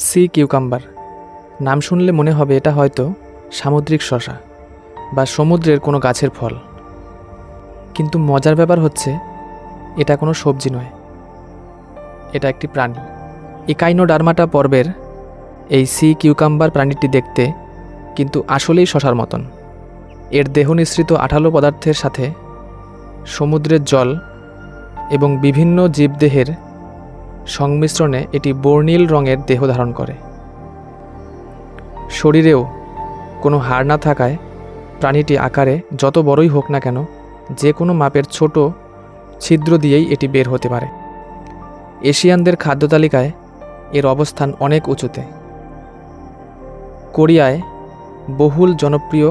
C cucumber নাম শুনলে মনে হবে এটা হয়তো সামুদ্রিক শসা বা সমুদ্রের কোনো গাছের ফল, কিন্তু মজার ব্যাপার হচ্ছে এটা কোনো সবজি নয়, এটা একটি প্রাণী। ইকাইনোডার্মাটা পর্বের এই সি কিউকাম্বার প্রাণীটি দেখতে কিন্তু আসলেই শসার মতন। এর দেহ নিঃসৃত আঠালো পদার্থের সাথে সমুদ্রের জল এবং বিভিন্ন জীবদেহের সংমিশ্রণে এটি বর্ণিল রঙের দেহ ধারণ করে। শরীরেও কোনো হাড় না থাকায় প্রাণীটি আকারে যত বড়ই হোক না কেন যে কোনো মাপের ছোট ছিদ্র দিয়েই এটি বের হতে পারে। এশিয়ানদের খাদ্য তালিকায় এর অবস্থান অনেক উঁচুতে। কোরিয়ায় বহুল জনপ্রিয়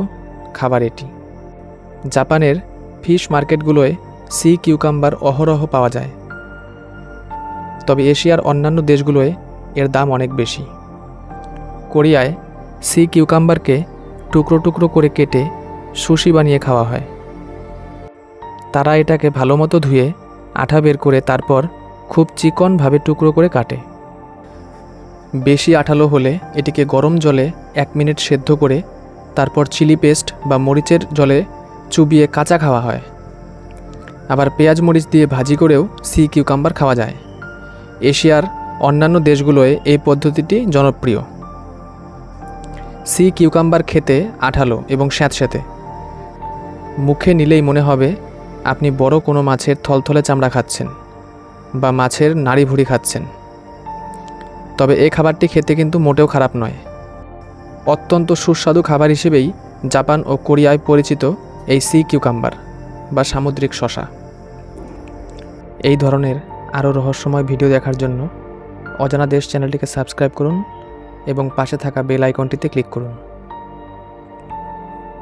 খাবার এটি। জাপানের ফিশ মার্কেটগুলোয় সি কিউকাম্বার অহরহ পাওয়া যায়, তবে এশিয়ার অন্যান্য দেশগুলোয় এর দাম অনেক বেশি। কোরিয়ায় সি কিউকাম্বারকে টুকরো টুকরো করে কেটে সুশি বানিয়ে খাওয়া হয়। তারা এটাকে ভালো মতো ধুয়ে আঠা বের করে তারপর খুব চিকনভাবে টুকরো করে কাটে। বেশি আঠালো হলে এটিকে গরম জলে 1 মিনিট সেদ্ধ করে তারপর চিলি পেস্ট বা মরিচের জলে চুবিয়ে কাঁচা খাওয়া হয়। আবার পেঁয়াজ মরিচ দিয়ে ভাজি করেও সি কিউকাম্বার খাওয়া যায়। এশিয়ার অন্যান্য দেশগুলোয় এই পদ্ধতিটি জনপ্রিয়। সি কিউকাম্বার খেতে আঠালো এবং স্যাঁতস্যাঁতে। মুখে নিলেই মনে হবে আপনি বড় কোনো মাছের থলথলে চামড়া খাচ্ছেন বা মাছের নাড়ি ভুড়ি খাচ্ছেন। তবে এই খাবারটি খেতে কিন্তু মোটেও খারাপ নয়। অত্যন্ত সুস্বাদু খাবার হিসেবেই জাপান ও কোরিয়ায় পরিচিত এই সি কিউকাম্বার বা সামুদ্রিক শসা। এই ধরনের আরও রহস্যময় ভিডিও দেখার জন্য অজানা দেশ চ্যানেলটিকে সাবস্ক্রাইব করুন এবং পাশে থাকা বেল আইকনটিতে ক্লিক করুন।